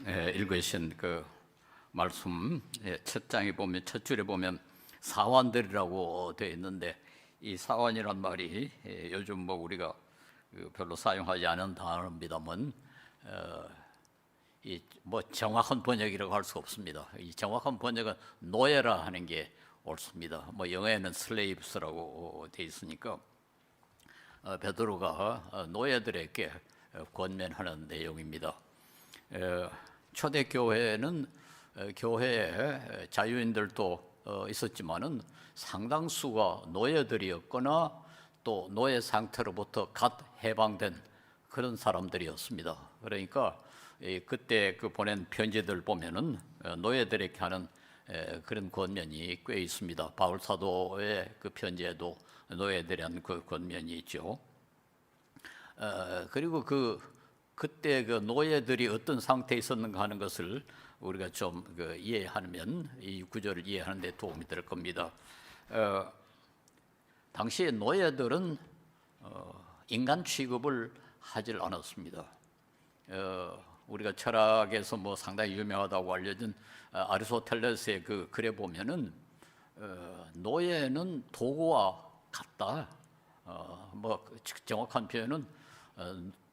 읽으신 그 말씀 첫 장에 보면 첫 줄에 보면 사환들이라고 되어 있는데, 이 사환이란 말이 요즘 뭐 우리가 별로 사용하지 않은 단어입니다만 이 뭐 정확한 번역이라고 할 수 없습니다. 이 정확한 번역은 노예라 하는 게 옳습니다. 뭐 영어에는 slaves라고 되어 있으니까 베드로가 노예들에게 권면하는 내용입니다. 초대 교회는 교회에 자유인들도 있었지만은 상당수가 노예들이었거나 또 노예 상태로부터 갓 해방된 그런 사람들이었습니다. 그러니까 그때 그 보낸 편지들 보면은 노예들에게 하는 그런 권면이 꽤 있습니다. 바울 사도의 그 편지에도 노예들에 대한 그 권면이 있죠. 그리고 그때 그 노예들이 어떤 상태에 있었는가 하는 것을 우리가 좀 이해하면 이 구절을 이해하는 데 도움이 될 겁니다. 당시에 노예들은 인간 취급을 하질 않았습니다. 우리가 철학에서 뭐 상당히 유명하다고 알려진 아리스토텔레스의 그 글에 보면은 노예는 도구와 같다. 뭐 정확한 표현은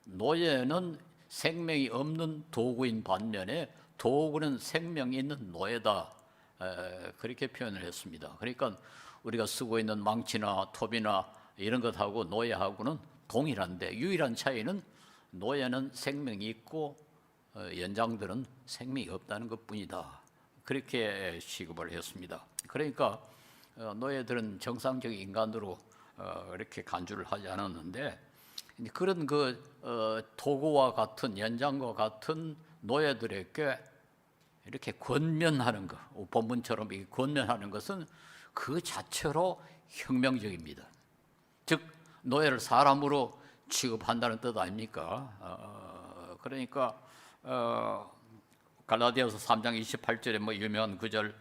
노예는 생명이 없는 도구인 반면에 도구는 생명이 있는 노예다. 그렇게 표현을 했습니다. 그러니까 우리가 쓰고 있는 망치나 톱이나 이런 것하고 노예하고는 동일한데, 유일한 차이는 노예는 생명이 있고 연장들은 생명이 없다는 것뿐이다. 그렇게 취급을 했습니다. 그러니까 노예들은 정상적인 인간으로 이렇게 간주를 하지 않았는데, 그런 도구와 같은 연장과 같은 노예들에게 이렇게 권면하는 것, 본문처럼 이 권면하는 것은 그 자체로 혁명적입니다. 즉 노예를 사람으로 취급한다는 뜻 아닙니까? 그러니까 갈라디아서 3장 28절에 뭐 유명한 구절,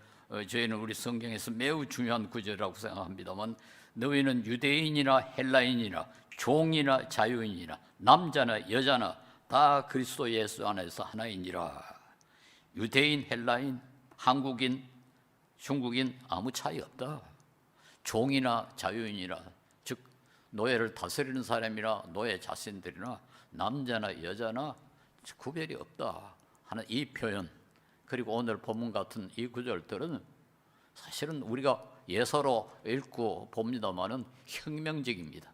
저희는 우리 성경에서 매우 중요한 구절이라고 생각합니다만, 너희는 유대인이나 헬라인이나 종이나 자유인이나 남자나 여자나 다 그리스도 예수 안에서 하나이니라. 유대인, 헬라인, 한국인, 중국인 아무 차이 없다. 종이나 자유인이나, 즉 노예를 다스리는 사람이나 노예 자신들이나 남자나 여자나 구별이 없다 하는 이 표현, 그리고 오늘 본문 같은 이 구절들은 사실은 우리가 예서로 읽고 봅니다마는 혁명적입니다.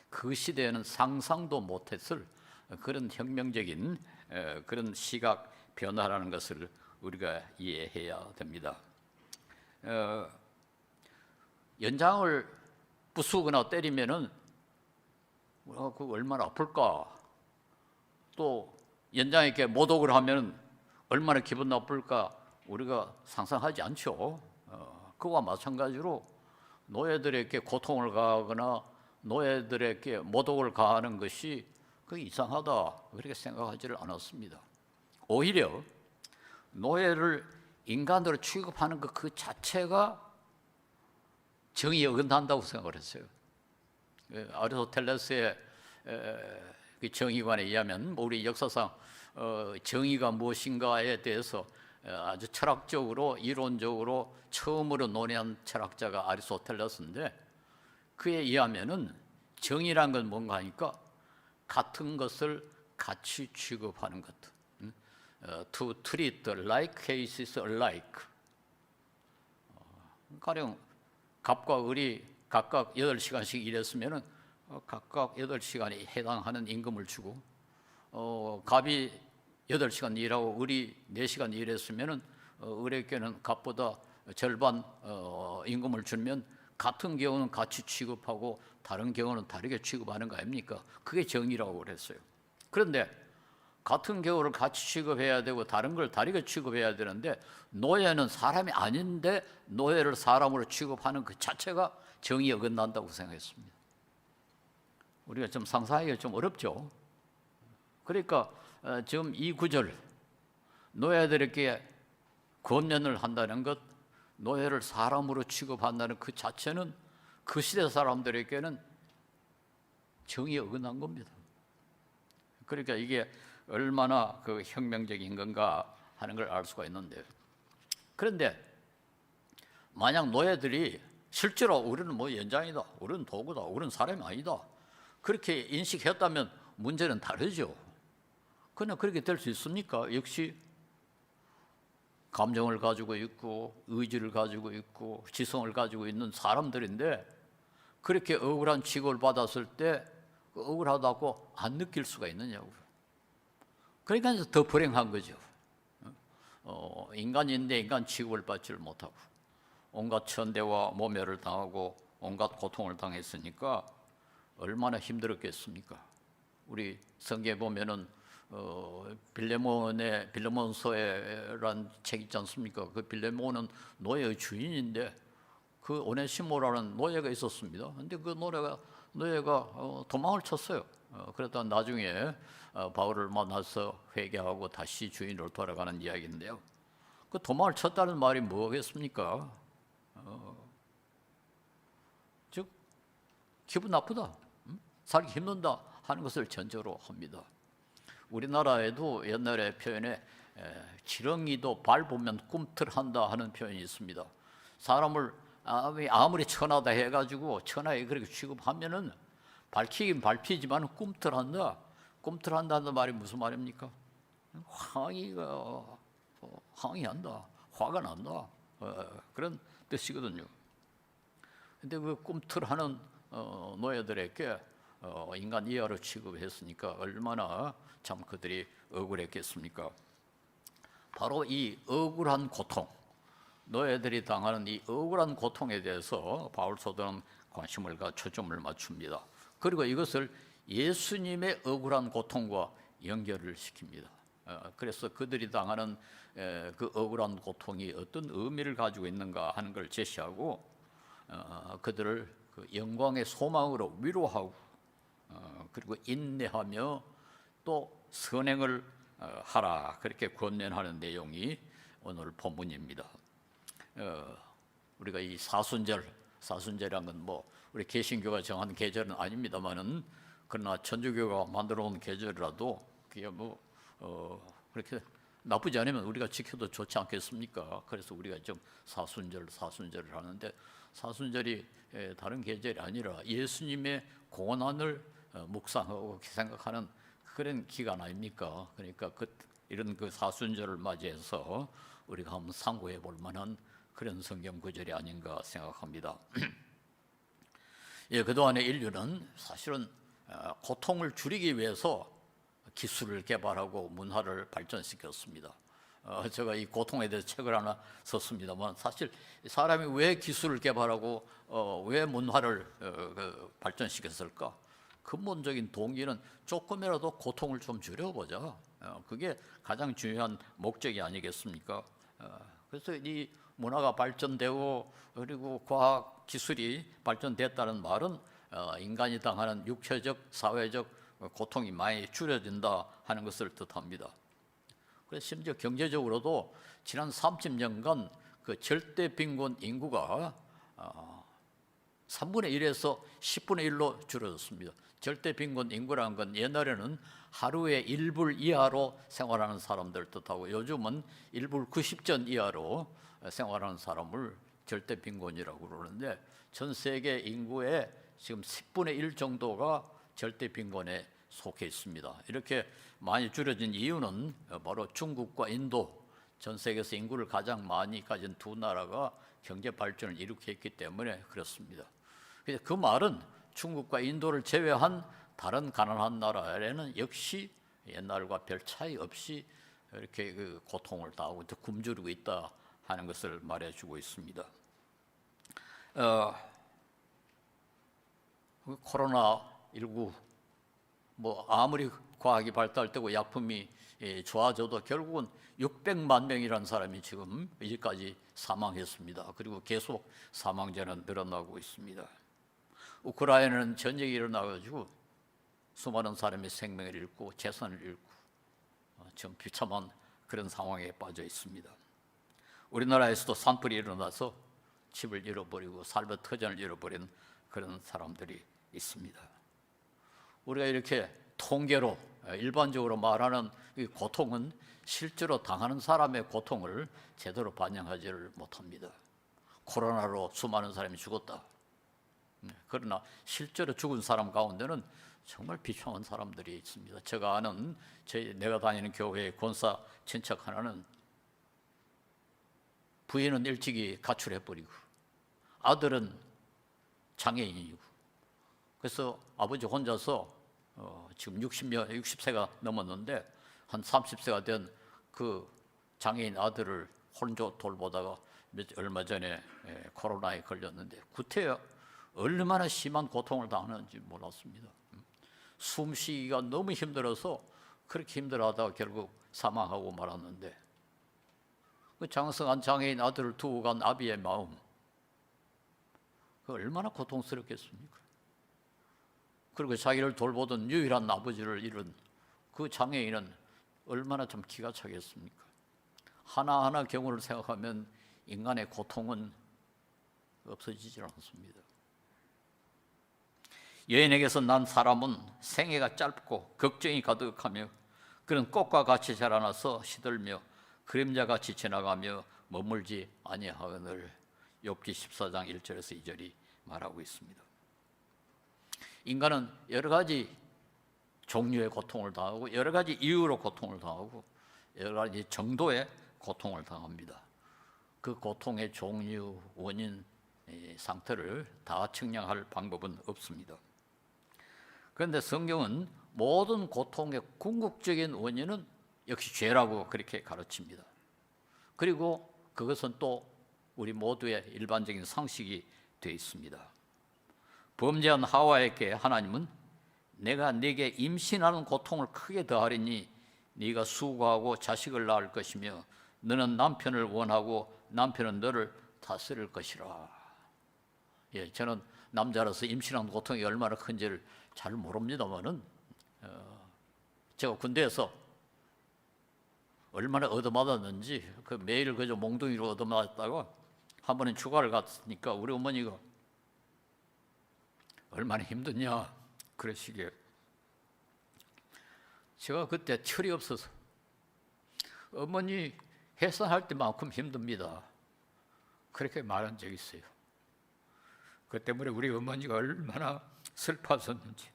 그 시대에는 상상도 못했을 그런 혁명적인 그런 시각 변화라는 것을 우리가 이해해야 됩니다. 연장을 부수거나 때리면은 그거 얼마나 아플까? 또 연장에게 모독을 하면 얼마나 기분 나쁠까? 우리가 상상하지 않죠. 그와 마찬가지로 노예들에게 고통을 가하거나 노예들에게 모독을 가하는 것이 그 이상하다 그렇게 생각하지를 않았습니다. 오히려 노예를 인간으로 취급하는 것 그 자체가 정의에 어긋난다고 생각을 했어요. 아리스토텔레스의 정의관에 의하면 우리 역사상 정의가 무엇인가에 대해서 아주 철학적으로 이론적으로 처음으로 논의한 철학자가 아리스토텔레스인데, 그에 의하면은 정의란 건 뭔가 하니까 같은 것을 같이 취급하는 것. To treat the like cases alike. 가령 갑과 을이 각각 8시간씩 일했으면은 각각 8시간에 해당하는 임금을 주고, 갑이 8시간 일하고 을이 4시간 일했으면은 을에게는 갑보다 절반 임금을 주면 같은 경우는 같이 취급하고 다른 경우는 다르게 취급하는 거 아닙니까? 그게 정의라고 그랬어요. 그런데 같은 경우를 같이 취급해야 되고 다른 걸 다르게 취급해야 되는데, 노예는 사람이 아닌데 노예를 사람으로 취급하는 그 자체가 정의에 어긋난다고 생각했습니다. 우리가 좀 상상하기가 좀 어렵죠. 그러니까 지금 이 구절, 노예들에게 권면을 한다는 것, 노예를 사람으로 취급한다는 그 자체는 그 시대 사람들에게는 정의에 어긋난 겁니다. 그러니까 이게 얼마나 그 혁명적인 건가 하는 걸 알 수가 있는데, 그런데 만약 노예들이 실제로 우리는 뭐 연장이다, 우리는 도구다, 우리는 사람이 아니다, 그렇게 인식했다면 문제는 다르죠. 그러나 그렇게 될 수 있습니까? 역시 감정을 가지고 있고 의지를 가지고 있고 지성을 가지고 있는 사람들인데, 그렇게 억울한 취급을 받았을 때 억울하다고 안 느낄 수가 있느냐고. 그러니까 더 불행한 거죠. 인간인데 인간 취급을 받지를 못하고 온갖 천대와 모멸을 당하고 온갖 고통을 당했으니까 얼마나 힘들었겠습니까? 우리 성경에 보면은 빌레몬서에란 책 있지 않습니까? 그 빌레몬은 노예의 주인인데 그 오네시모라는 노예가 있었습니다. 근데 그 노예가 도망을 쳤어요. 그러다 나중에 바울을 만나서 회개하고 다시 주인으로 돌아가는 이야기인데요. 그 도망을 쳤다는 말이 뭐겠습니까? 즉 기분 나쁘다, 살기 힘든다 하는 것을 전제로 합니다. 우리나라에도 옛날에 표현에 지렁이도 밟으면 꿈틀한다 하는 표현이 있습니다. 사람을 아무리 천하다 해가지고 천하에 그렇게 취급하면은 밝히긴 밝히지만 꿈틀한다. 꿈틀한다는 말이 무슨 말입니까? 항의한다, 화가 난다, 그런 뜻이거든요. 근데 그 꿈틀하는 노예들에게 인간 이하로 취급했으니까 얼마나 참 그들이 억울했겠습니까? 바로 이 억울한 고통, 노예들이 당하는 이 억울한 고통에 대해서 바울 사도는 초점을 맞춥니다. 그리고 이것을 예수님의 억울한 고통과 연결을 시킵니다. 그래서 그들이 당하는 그 억울한 고통이 어떤 의미를 가지고 있는가 하는 걸 제시하고, 그들을 그 영광의 소망으로 위로하고, 그리고 인내하며 또 선행을 하라, 그렇게 권면하는 내용이 오늘 본문입니다. 우리가 이 사순절이란 건 뭐 우리 개신교가 정한 계절은 아닙니다만은, 그러나 천주교가 만들어 온 계절이라도 그게 뭐 그렇게 나쁘지 않으면 우리가 지켜도 좋지 않겠습니까? 그래서 우리가 좀 사순절을 하는데, 사순절이 다른 계절이 아니라 예수님의 고난을 묵상하고 생각하는 그런 기간 아닙니까? 그러니까 이런 그 사순절을 맞이해서 우리가 한번 상고해 볼 만한 그런 성경 구절이 아닌가 생각합니다. 그동안의 인류는 사실은 고통을 줄이기 위해서 기술을 개발하고 문화를 발전시켰습니다. 제가 이 고통에 대해서 책을 하나 썼습니다만, 사실 사람이 왜 기술을 개발하고 왜 문화를 발전시켰을까? 근본적인 동기는 조금이라도 고통을 좀 줄여보자. 그게 가장 중요한 목적이 아니겠습니까? 그래서 이 문화가 발전되고 그리고 과학 기술이 발전됐다는 말은 인간이 당하는 육체적, 사회적 고통이 많이 줄여진다 하는 것을 뜻합니다. 그래서 심지어 경제적으로도 지난 30년간 그 절대 빈곤 인구가 3분의 1에서 10분의 1로 줄어졌습니다. 절대 빈곤 인구라는 건 옛날에는 하루에 1불 이하로 생활하는 사람들 뜻하고, 요즘은 1불 90전 이하로 생활하는 사람을 절대 빈곤이라고 그러는데, 전 세계 인구의 지금 10분의 1 정도가 절대 빈곤에 속해 있습니다. 이렇게 많이 줄여진 이유는 바로 중국과 인도, 전 세계에서 인구를 가장 많이 가진 두 나라가 경제 발전을 일으켰기 때문에 그렇습니다. 그 말은 중국과 인도를 제외한 다른 가난한 나라에는 역시 옛날과 별 차이 없이 이렇게 그 고통을 당하고 굶주리고 있다 하는 것을 말해주고 있습니다. 코로나19 뭐 아무리 과학이 발달되고 약품이 좋아져도 결국은 600만 명이라는 사람이 지금 이제까지 사망했습니다. 그리고 계속 사망자는 늘어나고 있습니다. 우크라이나는 전쟁이 일어나가지고 수많은 사람의 생명을 잃고 재산을 잃고 좀 비참한 그런 상황에 빠져 있습니다. 우리나라에서도 산불이 일어나서 집을 잃어버리고 삶의 터전을 잃어버린 그런 사람들이 있습니다. 우리가 이렇게 통계로 일반적으로 말하는 이 고통은 실제로 당하는 사람의 고통을 제대로 반영하지를 못합니다. 코로나로 수많은 사람이 죽었다. 그러나 실제로 죽은 사람 가운데는 정말 비참한 사람들이 있습니다. 제가 아는 내가 다니는 교회 권사 친척 하나는 부인은 일찍이 가출해버리고 아들은 장애인이고, 그래서 아버지 혼자서 지금 60세가 넘었는데 한 30세가 된 그 장애인 아들을 혼자 돌보다가 얼마 전에 코로나에 걸렸는데 구태여 얼마나 심한 고통을 당하는지 몰랐습니다. 숨쉬기가 너무 힘들어서 그렇게 힘들어하다가 결국 사망하고 말았는데, 그 장성한 장애인 아들을 두고 간 아비의 마음, 그 얼마나 고통스럽겠습니까? 그리고 자기를 돌보던 유일한 아버지를 잃은 그 장애인은 얼마나 좀 기가 차겠습니까? 하나하나 경우를 생각하면 인간의 고통은 없어지질 않습니다. 여인에게서 난 사람은 생애가 짧고 걱정이 가득하며 그런 꽃과 같이 자라나서 시들며 그림자같이 지나가며 머물지 아니하거늘. 욥기 14장 1절에서 2절이 말하고 있습니다. 인간은 여러 가지 종류의 고통을 당하고 여러 가지 이유로 고통을 당하고 여러 가지 정도의 고통을 당합니다. 그 고통의 종류, 원인, 상태를 다 측량할 방법은 없습니다. 그런데 성경은 모든 고통의 궁극적인 원인은 역시 죄라고 그렇게 가르칩니다. 그리고 그것은 또 우리 모두의 일반적인 상식이 되어 있습니다. 범죄한 하와에게 하나님은 내가 네게 임신하는 고통을 크게 더하리니 네가 수고하고 자식을 낳을 것이며 너는 남편을 원하고 남편은 너를 다스릴 것이라. 저는 남자라서 임신하는 고통이 얼마나 큰지를 잘 모릅니다만은 제가 군대에서 얼마나 얻어맞았는지 매일 그저 몽둥이로 얻어맞았다가 한 번은 휴가를 갔으니까 우리 어머니가 얼마나 힘드냐 그러시기에 제가 그때 철이 없어서 어머니 해산할 때만큼 힘듭니다 그렇게 말한 적이 있어요. 그 때문에 우리 어머니가 얼마나 슬퍼하셨는지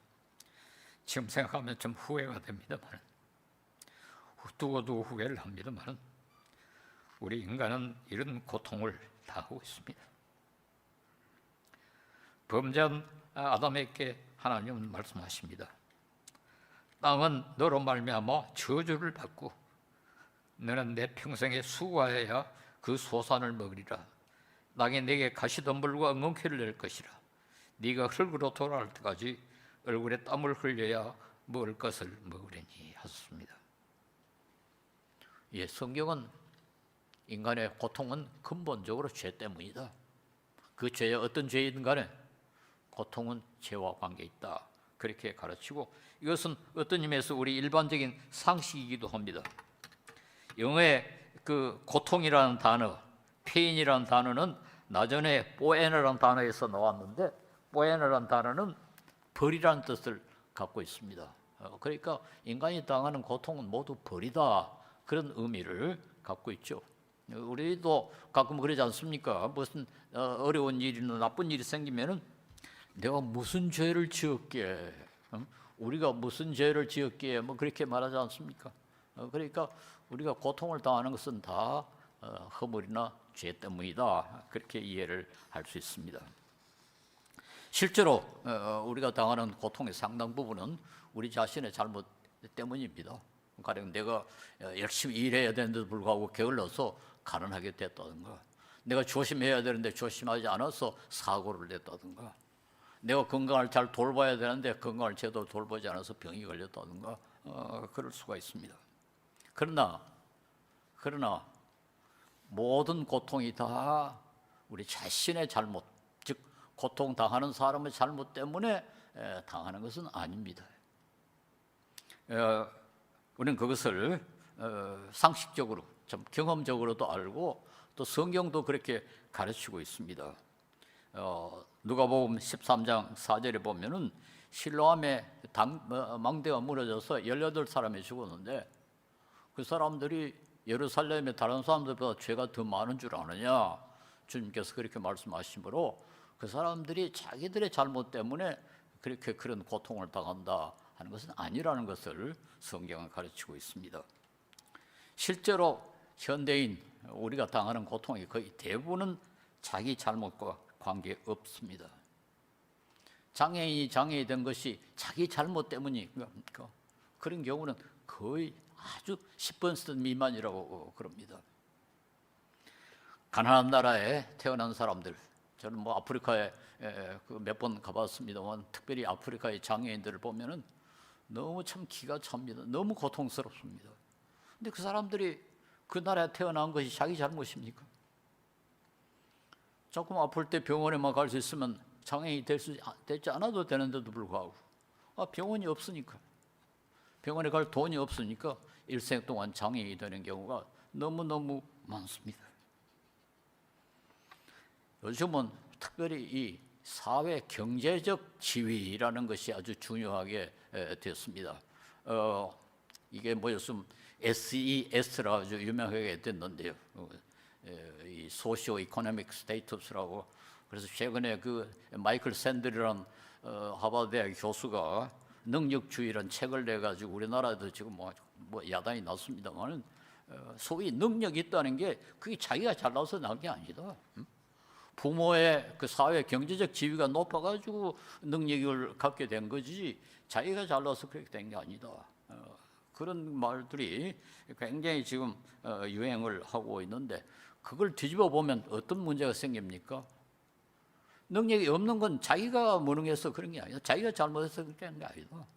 지금 생각하면 좀 후회가 됩니다만, 두고두고 후회를 합니다만 우리 인간은 이런 고통을 당하고 있습니다. 범죄한 아담에게 하나님은 말씀하십니다. 땅은 너로 말미암아 저주를 받고 너는 내 평생에 수고하여야 그 소산을 먹으리라. 땅이 내게 가시덤불과 엉겅퀴를 낼 것이라. 네가 흙으로 돌아갈 때까지 얼굴에 땀을 흘려야 먹을 것을 먹으려니 하셨습니다. 성경은 인간의 고통은 근본적으로 죄 때문이다. 그 죄에 어떤 죄이든 간에 고통은 죄와 관계 있다. 그렇게 가르치고 이것은 어떤 의미에서 우리 일반적인 상식이기도 합니다. 영어의 그 고통이라는 단어, 페인이라는 단어는 나전에 포에너라는 단어에서 나왔는데 포에너라는 단어는 벌이라는 뜻을 갖고 있습니다. 그러니까 인간이 당하는 고통은 모두 벌이다. 그런 의미를 갖고 있죠. 우리도 가끔 그러지 않습니까? 무슨 어려운 일이나 나쁜 일이 생기면은 내가 무슨 죄를 지었기에, 우리가 무슨 죄를 지었기에 뭐 그렇게 말하지 않습니까? 그러니까 우리가 고통을 당하는 것은 다 허물이나 죄 때문이다. 그렇게 이해를 할 수 있습니다. 실제로 우리가 당하는 고통의 상당 부분은 우리 자신의 잘못 때문입니다. 가령 내가 열심히 일해야 되는데도 불구하고 게을러서 가난하게 됐다든가, 내가 조심해야 되는데 조심하지 않아서 사고를 냈다든가, 내가 건강을 잘 돌봐야 되는데 건강을 제대로 돌보지 않아서 병이 걸렸다든가 그럴 수가 있습니다. 그러나 모든 고통이 다 우리 자신의 잘못, 즉 고통당하는 사람의 잘못 때문에 당하는 것은 아닙니다. 우리는 그것을 상식적으로, 좀 경험적으로도 알고 또 성경도 그렇게 가르치고 있습니다. 누가복음 13장 4절에 보면은 실로암에 망대가 무너져서 18사람이 죽었는데 그 사람들이 예루살렘의 다른 사람들보다 죄가 더 많은 줄 아느냐? 주님께서 그렇게 말씀하시므로 그 사람들이 자기들의 잘못 때문에 그렇게 그런 고통을 당한다 하는 것은 아니라는 것을 성경은 가르치고 있습니다. 실제로 현대인 우리가 당하는 고통이 거의 대부분은 자기 잘못과 관계없습니다. 장애인이 장애인이 된 것이 자기 잘못 때문이니까 그런 경우는 거의 아주 10% 미만이라고 그럽니다. 가난한 나라에 태어난 사람들, 저는 뭐 아프리카에 몇 번 가봤습니다만 특별히 아프리카의 장애인들을 보면은 너무 참 기가 찹니다. 너무 고통스럽습니다. 근데 그 사람들이 그 나라에 태어난 것이 자기 잘못입니까? 조금 아플 때 병원에만 갈 수 있으면 장애인이 되지 않아도 되는데도 불구하고 병원이 없으니까, 병원에 갈 돈이 없으니까 일생 동안 장애인이 되는 경우가 너무너무 많습니다. 요즘은 특별히 이 사회 경제적 지위라는 것이 아주 중요하게 됐습니다. 이게 뭐였으면 SES라 아주 유명하게 됐는데요. 이 소시오 이코노믹 스테이터스라고. 그래서 최근에 그 마이클 샌들이라는 하버드 대학 교수가 능력주의라는 책을 내 가지고 우리나라에도 지금 뭐 야단이 났습니다만은 소위 능력이 있다는 게 그게 자기가 잘나서 난 게 아니다. 부모의 그 사회 경제적 지위가 높아가지고 능력을 갖게 된 거지 자기가 잘나서 그렇게 된 게 아니다. 그런 말들이 굉장히 지금 유행을 하고 있는데 그걸 뒤집어 보면 어떤 문제가 생깁니까? 능력이 없는 건 자기가 무능해서 그런 게 아니다. 자기가 잘못해서 그런 게 아니다.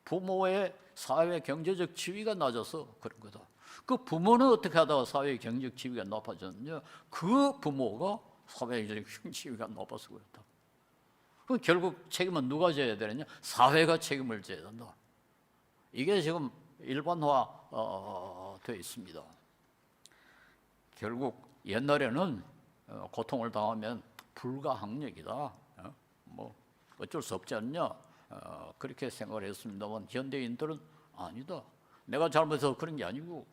부모의 사회 경제적 지위가 낮아서 그런 거다. 그 부모는 어떻게 하다가 사회 경제적 지위가 높아졌느냐? 그 부모가 사회적 지위가 높아서 그렇다. 그럼 결국 책임은 누가 져야 되느냐? 사회가 책임을 져야 된다. 이게 지금 일반화되어 있습니다. 결국 옛날에는 고통을 당하면 불가항력이다. 뭐 어쩔 수 없지 않냐? 그렇게 생각을 했습니다만 현대인들은 아니다. 내가 잘못해서 그런 게 아니고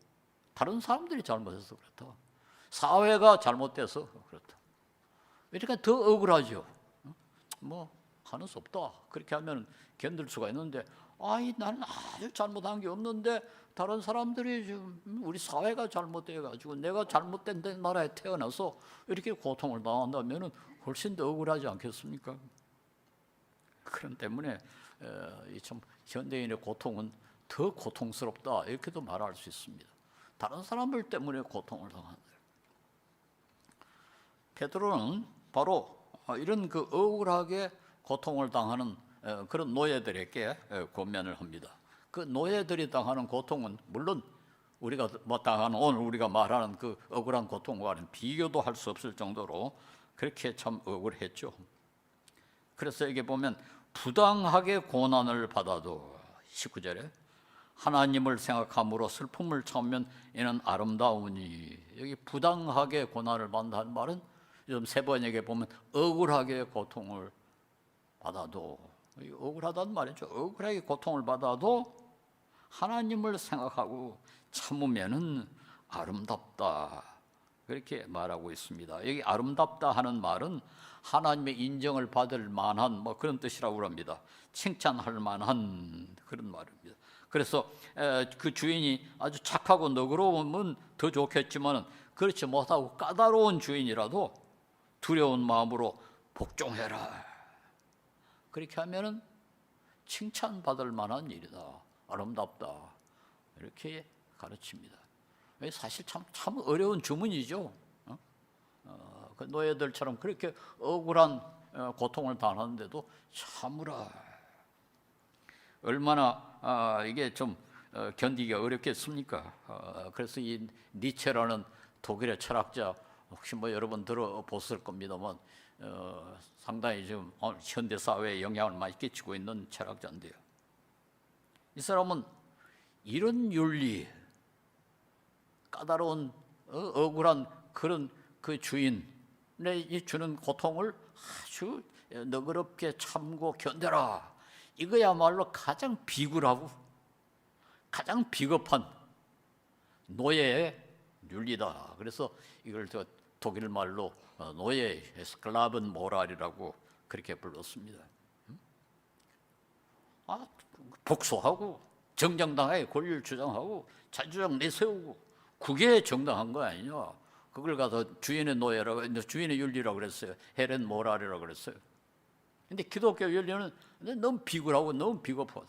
다른 사람들이 잘못해서 그렇다. 사회가 잘못돼서 그렇다. 이렇게 더 억울하죠. 뭐 하는 수 없다. 그렇게 하면 견딜 수가 있는데 나는 아주 잘못한 게 없는데 다른 사람들이 지금 우리 사회가 잘못돼가지고 내가 잘못된 나라에 태어나서 이렇게 고통을 당한다면 훨씬 더 억울하지 않겠습니까? 그런 때문에 참 현대인의 고통은 더 고통스럽다 이렇게도 말할 수 있습니다. 다른 사람들 때문에 고통을 당한다. 베드로는 바로 이런 그 억울하게 고통을 당하는 그런 노예들에게 권면을 합니다. 그 노예들이 당하는 고통은 물론 우리가 당하는 오늘 우리가 말하는 그 억울한 고통과는 비교도 할 수 없을 정도로 그렇게 참 억울했죠. 그래서 여기 보면 부당하게 고난을 받아도 19절에 하나님을 생각함으로 슬픔을 참으면 이는 아름다우니, 여기 부당하게 고난을 받는다는 말은 좀 세 번역에 보면 억울하게 고통을 받아도, 억울하다는 말이죠. 억울하게 고통을 받아도 하나님을 생각하고 참으면은 아름답다, 그렇게 말하고 있습니다. 여기 아름답다 하는 말은 하나님의 인정을 받을 만한 뭐 그런 뜻이라고 합니다. 칭찬할 만한 그런 말입니다. 그래서 그 주인이 아주 착하고 너그러우면 더 좋겠지만 그렇지 못하고 까다로운 주인이라도 두려운 마음으로 복종해라. 그렇게 하면은 칭찬받을 만한 일이다. 아름답다. 이렇게 가르칩니다. 사실 참 어려운 주문이죠. 그 노예들처럼 그렇게 억울한 고통을 당하는데도 참으라. 얼마나 이게 좀 견디기가 어렵겠습니까? 그래서 이 니체라는 독일의 철학자, 혹시 뭐 여러분 들어보셨을 겁니다만 상당히 지금 현대 사회에 영향을 많이 끼치고 있는 철학자인데요. 이 사람은 이런 윤리, 까다로운 억울한 그런 그 주인의 주는 고통을 아주 너그럽게 참고 견뎌라, 이거야말로 가장 비굴하고 가장 비겁한 노예의 윤리다. 그래서 이걸 독일 말로 노예 스클라븐 모랄이라고 그렇게 불렀습니다. 복수하고 정정당하게 권리를 주장하고 자주장 내세우고 그게 정당한 거 아니냐? 그걸 가서 주인의 노예라고, 주인의 윤리라고 그랬어요. 헤렌 모랄이라고 그랬어요. 근데 기독교 윤리는 너무 비굴하고 너무 비겁하다.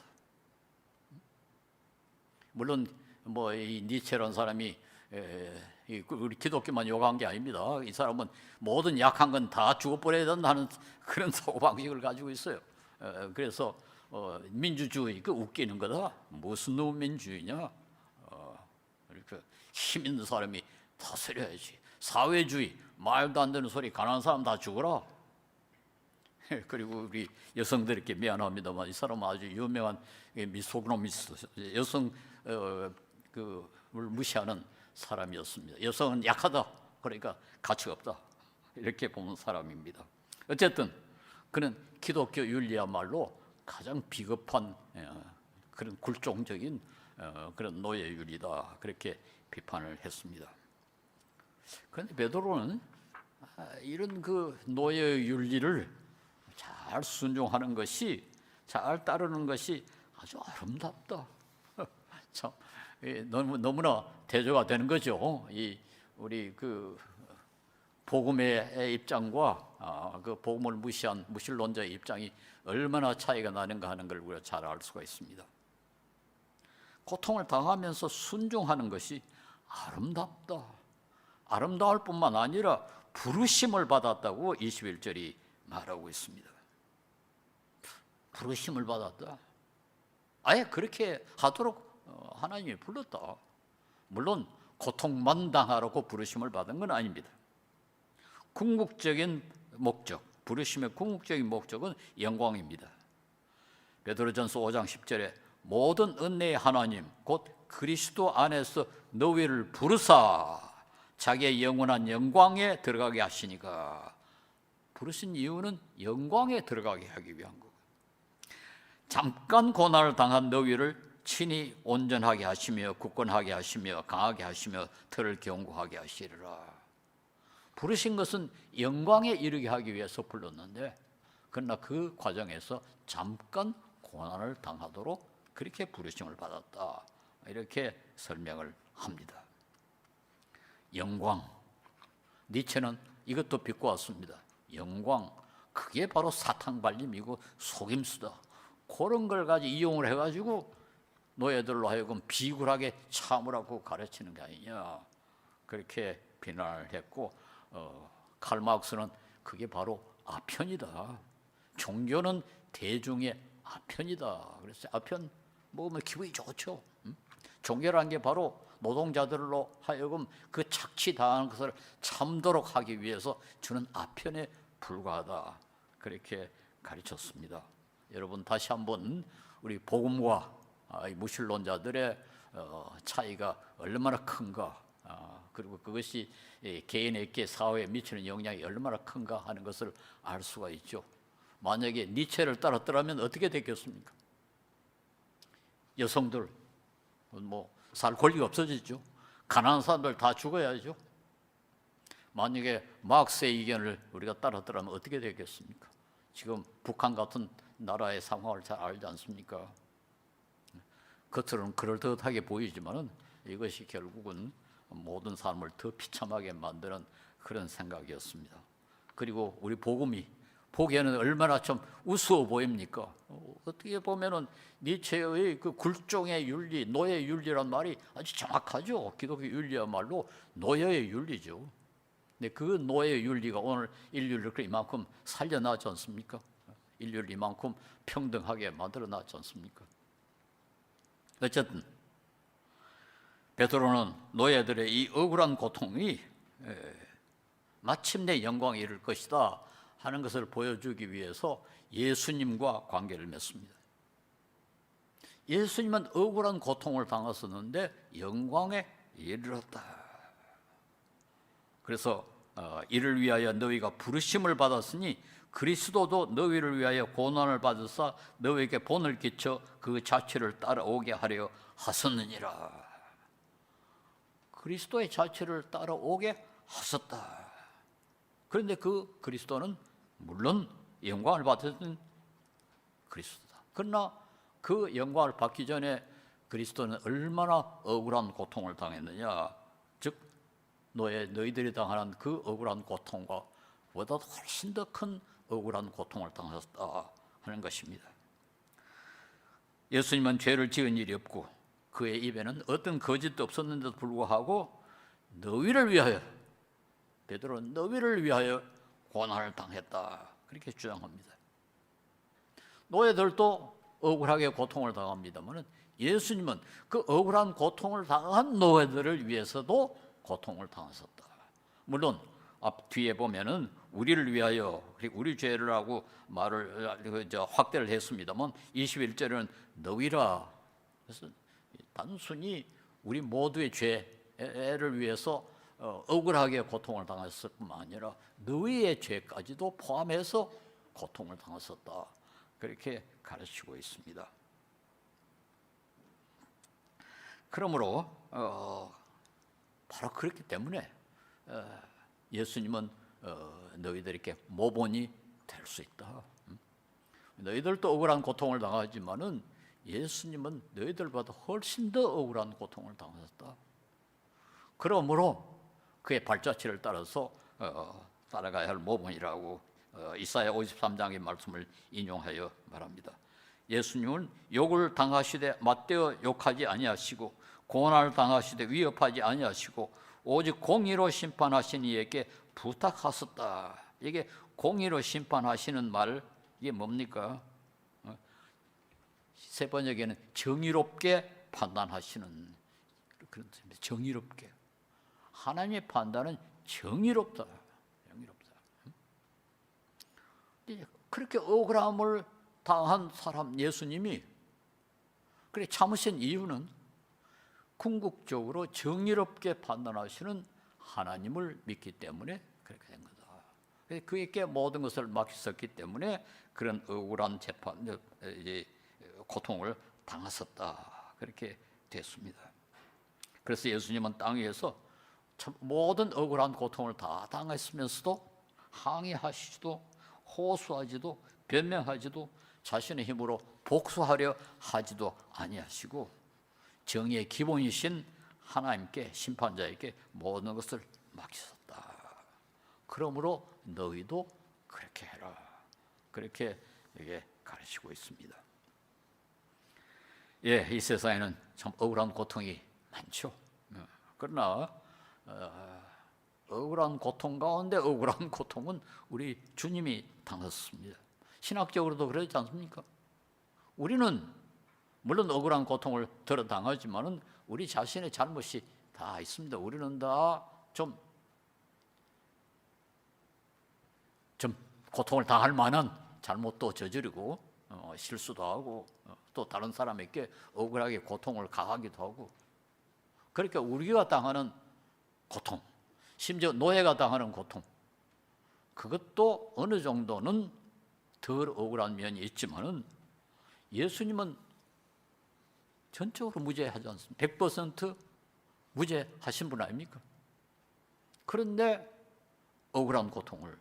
물론 뭐 이 니체라는 사람이 우리 기독교만 욕한 게 아닙니다. 이 사람은 모든 약한 건 다 죽어버려야 된다는 그런 사고방식을 가지고 있어요. 그래서 민주주의 그 웃기는 거다. 무슨 놈 민주주의냐? 이렇게 힘 있는 사람이 다스려야지. 사회주의 말도 안 되는 소리. 가난한 사람 다 죽어라. 그리고 우리 여성들에게 미안합니다만 이 사람은 아주 유명한 미소그노미스트, 여성 그를 무시하는 사람이었습니다. 여성은 약하다. 그러니까 가치가 없다. 이렇게 보는 사람입니다. 어쨌든 그는 기독교 윤리야말로 가장 비겁한 그런 굴종적인 그런 노예윤리다. 그렇게 비판을 했습니다. 그런데 베드로는 이런 그 노예윤리를 잘 순종하는 것이, 잘 따르는 것이 아주 아름답다. 참 너무나 대조가 되는 거죠. 이 우리 그 복음의 입장과 그 복음을 무시한 무신론자의 입장이 얼마나 차이가 나는가 하는 걸 우리가 잘 알 수가 있습니다. 고통을 당하면서 순종하는 것이 아름답다. 아름다울 뿐만 아니라 부르심을 받았다고 21절이 말하고 있습니다. 부르심을 받았다. 아예 그렇게 하도록 하나님이 불렀다. 물론 고통만 당하라고 부르심을 받은 건 아닙니다. 궁극적인 목적, 부르심의 궁극적인 목적은 영광입니다. 베드로전서 5장 10절에 모든 은혜의 하나님 곧 그리스도 안에서 너희를 부르사 자기의 영원한 영광에 들어가게 하시니까. 부르신 이유는 영광에 들어가게 하기 위한 거고, 잠깐 고난을 당한 너희를 친히 온전하게 하시며 굳건하게 하시며 강하게 하시며 털을 견고하게 하시리라. 부르신 것은 영광에 이르게 하기 위해서 불렀는데, 그러나 그 과정에서 잠깐 고난을 당하도록 그렇게 부르심을 받았다. 이렇게 설명을 합니다. 영광, 니체는 이것도 비꼬았습니다. 영광, 그게 바로 사탕 발림이고 속임수다. 그런 걸 가지고 이용을 해가지고 노예들로 하여금 비굴하게 참으라고 가르치는 게 아니냐, 그렇게 비난을 했고, 칼 마르크스는 그게 바로 아편이다. 종교는 대중의 아편이다. 그래서 아편 먹으면 기분이 좋죠. 종교라는 게 바로 노동자들로 하여금 그 착취당하는 것을 참도록 하기 위해서 주는 아편에 불과하다. 그렇게 가르쳤습니다. 여러분, 다시 한번 우리 복음과 무신론자들의 차이가 얼마나 큰가, 그리고 그것이 개인에게 사회에 미치는 영향이 얼마나 큰가 하는 것을 알 수가 있죠. 만약에 니체를 따랐더라면 어떻게 됐겠습니까? 여성들 살 권리가 없어지죠. 가난한 사람들 다 죽어야죠. 만약에 마르크스의 의견을 우리가 따랐더라면 어떻게 되겠습니까? 지금 북한 같은 나라의 상황을 잘 알지 않습니까? 겉으로는 그럴듯하게 보이지만은 이것이 결국은 모든 사람을 더 비참하게 만드는 그런 생각이었습니다. 그리고 우리 복음이 보기에는 얼마나 좀 우스워 보입니까? 어떻게 보면은 니체의 그 굴종의 윤리, 노예 윤리란 말이 아주 정확하죠. 기독교 윤리야말로 노예의 윤리죠. 근데 그 노예 윤리가 오늘 인류를 이만큼 살려놨지 않습니까? 인류를 이만큼 평등하게 만들어놨지 않습니까? 어쨌든 베드로는 노예들의 이 억울한 고통이 마침내 영광에 이를 것이다 하는 것을 보여주기 위해서 예수님과 관계를 맺습니다. 예수님은 억울한 고통을 당하셨는데 영광에 이르렀다. 그래서 이를 위하여 너희가 부르심을 받았으니 그리스도도 너희를 위하여 고난을 받으사 너희에게 본을 끼쳐 그 자취를 따라오게 하려 하셨느니라. 그리스도의 자취를 따라오게 하셨다. 그런데 그 그리스도는 물론 영광을 받았던 그리스도다. 그러나 그 영광을 받기 전에 그리스도는 얼마나 억울한 고통을 당했느냐. 즉 너희들이 당하는 그 억울한 고통과 보다 훨씬 더 큰 억울한 고통을 당하셨다 하는 것입니다. 예수님은 죄를 지은 일이 없고 그의 입에는 어떤 거짓도 없었는데도 불구하고 너희를 위하여, 베드로는 너희를 위하여 고난을 당했다 그렇게 주장합니다. 노예들도 억울하게 고통을 당합니다만 예수님은 그 억울한 고통을 당한 노예들을 위해서도 고통을 당하셨다. 물론 앞 뒤에 보면은 우리를 위하여, 우리 죄를 하고 말을 확대를 했습니다만 21절에는 너희라, 그래서 단순히 우리 모두의 죄를 위해서 억울하게 고통을 당했을 뿐만 아니라 너희의 죄까지도 포함해서 고통을 당하셨다 그렇게 가르치고 있습니다. 그러므로 바로 그렇기 때문에 예수님은 너희들에게 모본이 될 수 있다. 너희들도 억울한 고통을 당하지만은 예수님은 너희들보다 훨씬 더 억울한 고통을 당하셨다. 그러므로 그의 발자취를 따라서 따라가야 할 모본이라고 이사야 53장의 말씀을 인용하여 말합니다. 예수님은 욕을 당하시되 맞대어 욕하지 아니하시고 고난을 당하시되 위협하지 아니하시고 오직 공의로 심판하신 이에게 부탁하셨다. 이게 공의로 심판하시는 말, 이게 뭡니까? 세 번역에는 정의롭게 판단하시는 그런 뜻입니다. 정의롭게. 하나님의 판단은 정의롭다. 정의롭다. 그렇게 억울함을 당한 사람 예수님이 그래 참으신 이유는 궁극적으로 정의롭게 판단하시는 하나님을 믿기 때문에 그렇게 된 거다. 그에게 모든 것을 맡겼었기 때문에 그런 억울한 재판, 고통을 당하셨다. 그렇게 됐습니다. 그래서 예수님은 땅 위에서 참 모든 억울한 고통을 다 당했으면서도 항의하시지도 호소하지도 변명하지도 자신의 힘으로 복수하려 하지도 아니하시고 정의의 기본이신 하나님께 심판자에게 모든 것을 맡기셨다. 그러므로 너희도 그렇게 해라. 그렇게 가르치고 있습니다. 예, 이 세상에는 참 억울한 고통이 많죠. 그러나 억울한 고통 가운데 억울한 고통은 우리 주님이 당하셨습니다. 신학적으로도 그렇지 않습니까? 우리는 물론 억울한 고통을 덜어 당하지만은 우리 자신의 잘못이 다 있습니다. 우리는 다 좀 고통을 당할 만한 잘못도 저지르고 실수도 하고 또 다른 사람에게 억울하게 고통을 가하기도 하고 그러니까 우리가 당하는 고통, 심지어 노예가 당하는 고통 그것도 어느 정도는 덜 억울한 면이 있지만은 예수님은 전적으로 무죄하지 않습니다. 100% 무죄하신 분 아닙니까? 그런데 억울한 고통을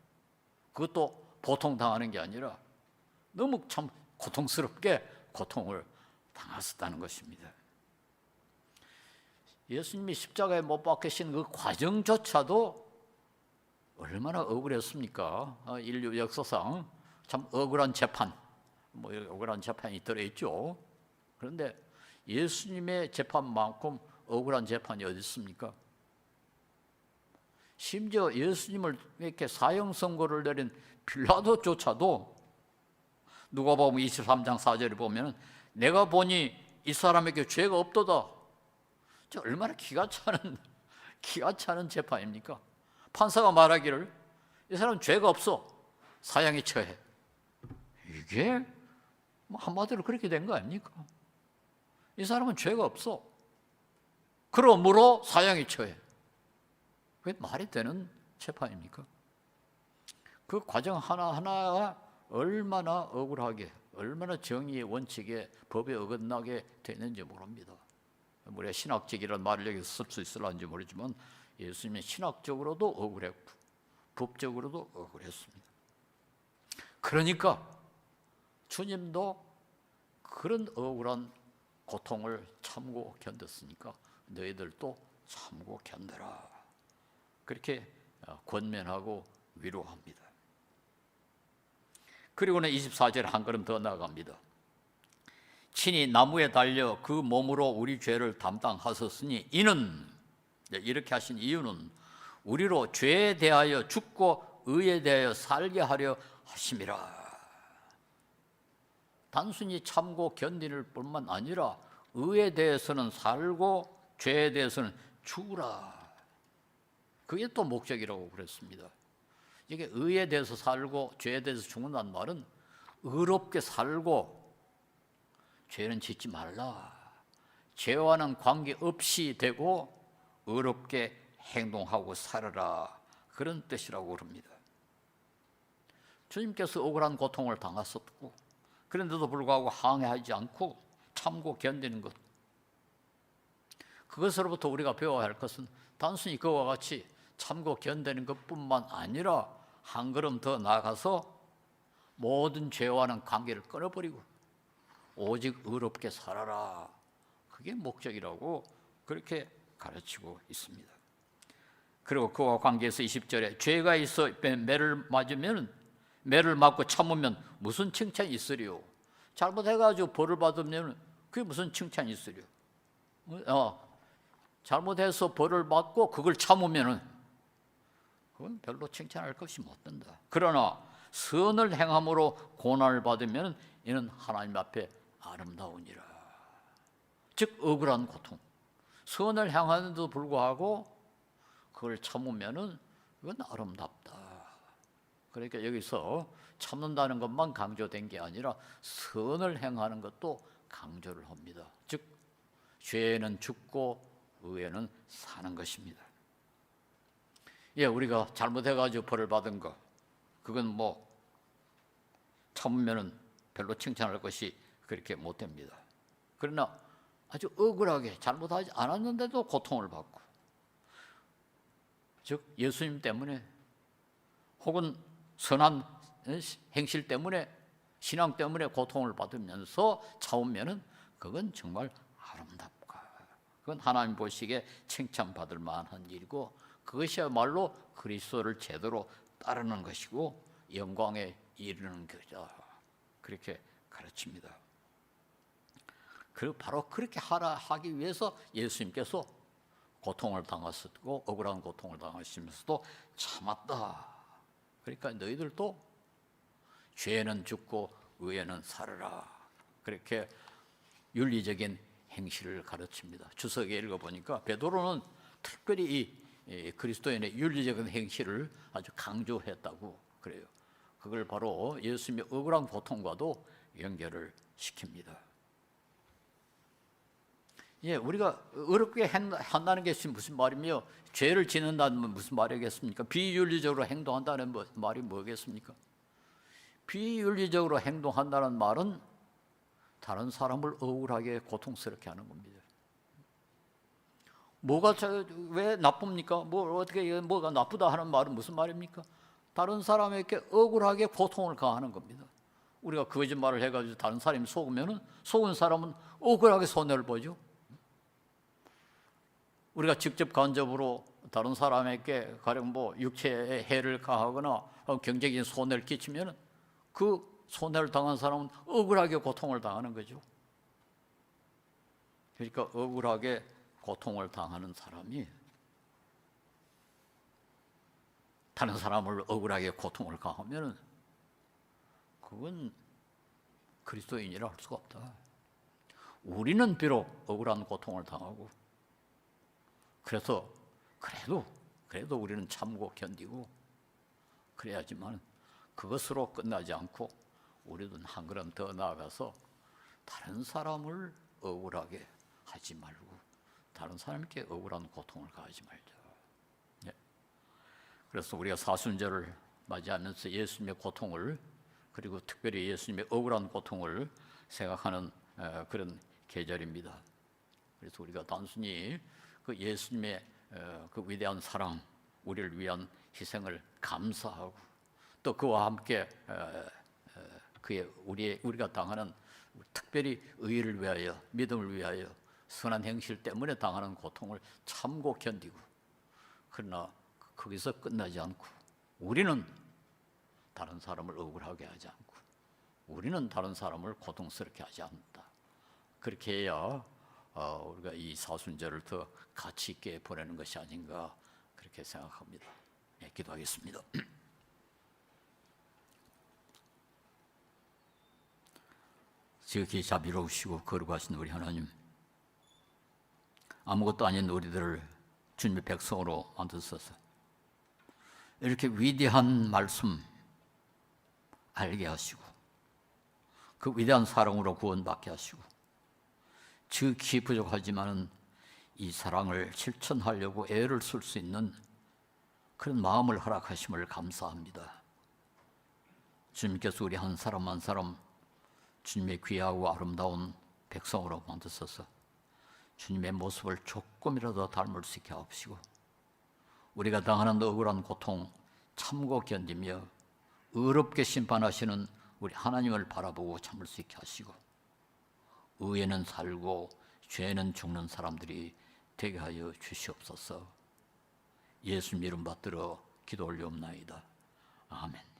그것도 보통 당하는 게 아니라 너무 참 고통스럽게 고통을 당하셨다는 것입니다. 예수님이 십자가에 못 박히신 그 과정조차도 얼마나 억울했습니까? 인류 역사상 참 억울한 재판, 억울한 재판이 들어있죠. 그런데 예수님의 재판만큼 억울한 재판이 어디 있습니까? 심지어 예수님을 이렇게 사형 선고를 내린 빌라도조차도 누가복음 23장 4절에 보면 내가 보니 이 사람에게 죄가 없도다. 저 얼마나 기가 차는 재판입니까? 판사가 말하기를 이 사람은 죄가 없어. 사형에 처해. 이게 한마디로 그렇게 된 거 아닙니까? 이 사람은 죄가 없어. 그러므로 사형에 처해. 그게 말이 되는 재판입니까? 그 과정 하나하나가 얼마나 억울하게, 얼마나 정의의 원칙에 법에 어긋나게 되는지 모릅니다. 우리가 신학적이라는 말을 여기서 쓸 수 있을런지 모르지만 예수님은 신학적으로도 억울했고 법적으로도 억울했습니다. 그러니까 주님도 그런 억울한 고통을 참고 견뎠으니까 너희들도 참고 견뎌라. 그렇게 권면하고 위로합니다. 그리고는 24절에 한 걸음 더 나아갑니다. 친히 나무에 달려 그 몸으로 우리 죄를 담당하셨으니 이는, 이렇게 하신 이유는 우리로 죄에 대하여 죽고 의에 대하여 살게 하려 하심이라. 단순히 참고 견디는 뿐만 아니라 의에 대해서는 살고 죄에 대해서는 죽으라. 그게 또 목적이라고 그랬습니다. 이게 의에 대해서 살고 죄에 대해서 죽는다는 말은 의롭게 살고 죄는 짓지 말라. 죄와는 관계없이 되고 의롭게 행동하고 살아라. 그런 뜻이라고 그럽니다. 주님께서 억울한 고통을 당하셨고 그런데도 불구하고 항해하지 않고 참고 견디는 것, 그것으로부터 우리가 배워야 할 것은 단순히 그와 같이 참고 견디는 것뿐만 아니라 한 걸음 더 나아가서 모든 죄와는 관계를 끊어버리고 오직 의롭게 살아라. 그게 목적이라고 그렇게 가르치고 있습니다. 그리고 그와 관계에서 20절에 죄가 있어 매를 맞으면 매를 맞고 참으면 무슨 칭찬이 있으리요? 잘못해가지고 벌을 받으면 그게 무슨 칭찬이 있으리요? 잘못해서 벌을 받고 그걸 참으면은 그건 별로 칭찬할 것이 못 된다. 그러나 선을 행함으로 고난을 받으면 이는 하나님 앞에 아름다우니라. 즉 억울한 고통, 선을 행하는데도 불구하고 그걸 참으면은 그건 아름답다. 그러니까 여기서 참는다는 것만 강조된 게 아니라 선을 행하는 것도 강조를 합니다. 즉 죄에는 죽고 의에는 사는 것입니다. 우리가 잘못해가지고 벌을 받은 거, 그건 뭐 참으면은 별로 칭찬할 것이 그렇게 못 됩니다. 그러나 아주 억울하게 잘못하지 않았는데도 고통을 받고, 즉 예수님 때문에 혹은 선한 행실 때문에, 신앙 때문에 고통을 받으면서 참으면은 그건 정말 아름답고 그건 하나님 보시기에 칭찬받을 만한 일이고 그것이야말로 그리스도를 제대로 따르는 것이고 영광에 이르는 것이다. 그렇게 가르칩니다. 그리고 바로 그렇게 하기 위해서 예수님께서 고통을 당하셨고 억울한 고통을 당하시면서도 참았다. 그러니까 너희들도 죄는 죽고 의에는 살아라. 그렇게 윤리적인 행실을 가르칩니다. 주석에 읽어보니까 베드로는 특별히 이 그리스도인의 윤리적인 행실을 아주 강조했다고 그래요. 그걸 바로 예수님의 억울한 고통과도 연결을 시킵니다. 우리가 어렵게 한다는 게 무슨 말이며 죄를 짓는다는 건 무슨 말이겠습니까? 비윤리적으로 행동한다는 말이 뭐겠습니까? 비윤리적으로 행동한다는 말은 다른 사람을 억울하게 고통스럽게 하는 겁니다. 뭐가 왜 나쁩니까? 뭐가 나쁘다 하는 말은 무슨 말입니까? 다른 사람에게 억울하게 고통을 가하는 겁니다. 우리가 거짓말을 해가지고 다른 사람이 속으면은 속은 사람은 억울하게 손해를 보죠. 우리가 직접 간접으로 다른 사람에게 가령 육체에 해를 가하거나 경제적인 손해를 끼치면은 그 손해를 당한 사람은 억울하게 고통을 당하는 거죠. 그러니까 억울하게 고통을 당하는 사람이 다른 사람을 억울하게 고통을 가하면은 그건 그리스도인이라 할 수가 없다. 우리는 비록 억울한 고통을 당하고 그래서 그래도 우리는 참고 견디고 그래야지만 그것으로 끝나지 않고 우리도 한 걸음 더 나아가서 다른 사람을 억울하게 하지 말고 다른 사람에게 억울한 고통을 가하지 말자. 그래서 우리가 사순절을 맞이하면서 예수님의 고통을, 그리고 특별히 예수님의 억울한 고통을 생각하는 그런 계절입니다. 그래서 우리가 단순히 그 예수님의 그 위대한 사랑, 우리를 위한 희생을 감사하고, 또 그와 함께 우리가 당하는, 특별히 의를 위하여, 믿음을 위하여 선한 행실 때문에 당하는 고통을 참고 견디고, 그러나 거기서 끝나지 않고 우리는 다른 사람을 억울하게 하지 않고, 우리는 다른 사람을 고통스럽게 하지 않는다. 그렇게 해야 우리가 이 사순절을 더 가치 있게 보내는 것이 아닌가, 그렇게 생각합니다. 네, 기도하겠습니다. 지극히 자비로우시고 거룩하신 우리 하나님, 아무것도 아닌 우리들을 주님의 백성으로 만드셔서 이렇게 위대한 말씀 알게 하시고, 그 위대한 사랑으로 구원받게 하시고, 지극히 부족하지만은 이 사랑을 실천하려고 애를 쓸 수 있는 그런 마음을 허락하심을 감사합니다. 주님께서 우리 한 사람 한 사람 주님의 귀하고 아름다운 백성으로 만드셔서 주님의 모습을 조금이라도 닮을 수 있게 하옵시고, 우리가 당하는 억울한 고통 참고 견디며 의롭게 심판하시는 우리 하나님을 바라보고 참을 수 있게 하시고, 의에는 살고 죄에는 죽는 사람들이 되게 하여 주시옵소서. 예수님 이름 받들어 기도 올리옵나이다. 아멘.